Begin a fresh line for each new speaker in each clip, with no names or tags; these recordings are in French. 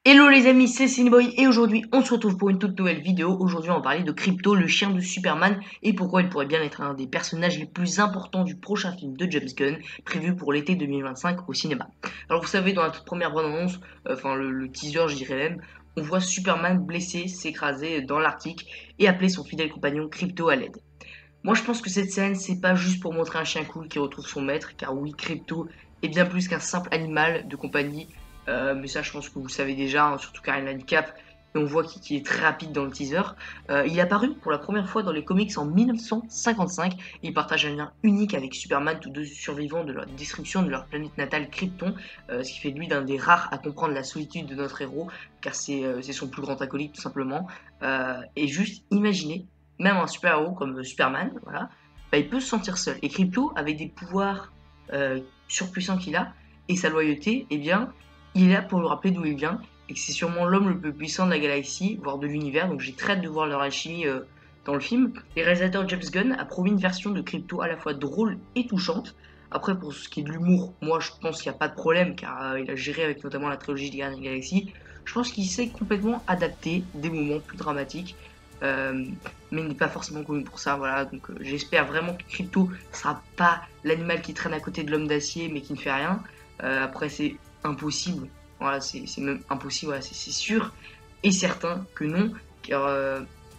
Hello les amis, c'est Cineboy et aujourd'hui on se retrouve pour une toute nouvelle vidéo. Aujourd'hui on va parler de Krypto, le chien de Superman, et pourquoi il pourrait bien être un des personnages les plus importants du prochain film de James Gunn, prévu pour l'été 2025 au cinéma. Alors vous savez, dans la toute première bande-annonce, enfin le teaser je dirais même, on voit Superman blessé s'écraser dans l'Arctique et appeler son fidèle compagnon Krypto à l'aide. Moi je pense que cette scène c'est pas juste pour montrer un chien cool qui retrouve son maître, car oui, Krypto est bien plus qu'un simple animal de compagnie. Mais ça je pense que vous le savez déjà, hein, surtout car il a une cape et on voit qu'il est très rapide dans le teaser. Il est apparu pour la première fois dans les comics en 1955 et il partage un lien unique avec Superman, tous deux survivants de la destruction de leur planète natale Krypton, ce qui fait de lui l'un des rares à comprendre la solitude de notre héros, car c'est son plus grand acolyte tout simplement. Et juste imaginez, même un super-héros comme Superman, voilà, bah, il peut se sentir seul. Et Krypto, avec des pouvoirs surpuissants qu'il a, et sa loyauté, eh bien, il est là pour lui rappeler d'où il vient, et que c'est sûrement l'homme le plus puissant de la galaxie, voire de l'univers, donc j'ai très hâte de voir leur alchimie dans le film. Les réalisateurs James Gunn a promis une version de Krypto à la fois drôle et touchante. Après, pour ce qui est de l'humour, moi je pense qu'il n'y a pas de problème, car il a géré avec notamment la trilogie des Gardiens de la Galaxie. Je pense qu'il sait complètement adapter des moments plus dramatiques. Euh, mais il n'est pas forcément connu pour ça, voilà. Donc j'espère vraiment que Krypto sera pas l'animal qui traîne à côté de l'homme d'acier mais qui ne fait rien. Après c'est impossible, voilà, c'est même impossible, voilà, c'est sûr et certain que non, car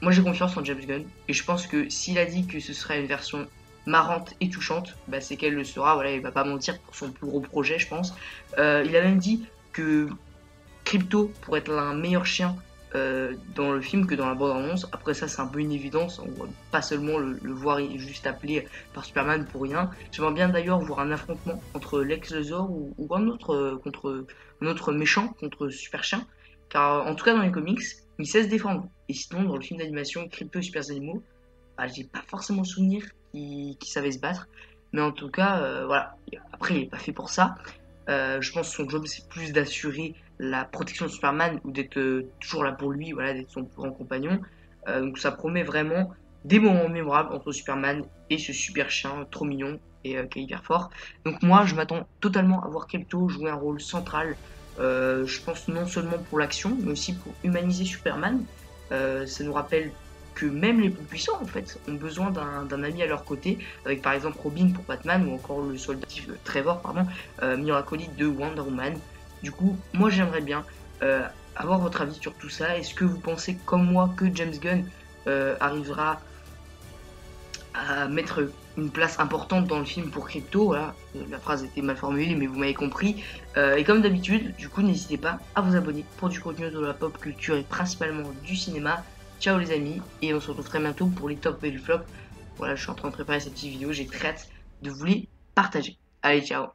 moi j'ai confiance en James Gunn et je pense que s'il a dit que ce serait une version marrante et touchante, bah, c'est qu'elle le sera, voilà, il va pas mentir pour son plus gros projet je pense. Il a même dit que Krypto pourrait être un meilleur chien dans le film que dans la bande-annonce. Après ça, c'est un peu une évidence. On voit pas seulement le voir juste appelé par Superman pour rien. J'aimerais bien d'ailleurs voir un affrontement entre Lex Luthor ou un autre contre un autre méchant contre Super Chien. Car en tout cas dans les comics, il sait se défendre. Et sinon, dans le film d'animation Krypto et Super Animaux, bah, j'ai pas forcément souvenir qu'il savait se battre. Mais en tout cas, voilà. Après, il est pas fait pour ça. Je pense que son job c'est plus d'assurer la protection de Superman ou d'être toujours là pour lui, voilà, d'être son grand compagnon. Donc ça promet vraiment des moments mémorables entre Superman et ce super chien trop mignon et qui est hyper fort. Donc moi je m'attends totalement à voir Krypto jouer un rôle central. Je pense non seulement pour l'action mais aussi pour humaniser Superman. Ça nous rappelle que même les plus puissants en fait ont besoin d'un ami à leur côté, avec par exemple Robin pour Batman ou encore le soldat Trevor, pardon, meilleur acolyte de Wonder Woman. Du coup, moi j'aimerais bien avoir votre avis sur tout ça. Est-ce que vous pensez comme moi que James Gunn arrivera à mettre une place importante dans le film pour Krypto? Voilà, la phrase était mal formulée mais vous m'avez compris. Et comme d'habitude, du coup n'hésitez pas à vous abonner pour du contenu de la pop culture et principalement du cinéma. Ciao les amis, et on se retrouve très bientôt pour les tops et les flops. Voilà, je suis en train de préparer cette petite vidéo, j'ai très hâte de vous les partager. Allez, ciao.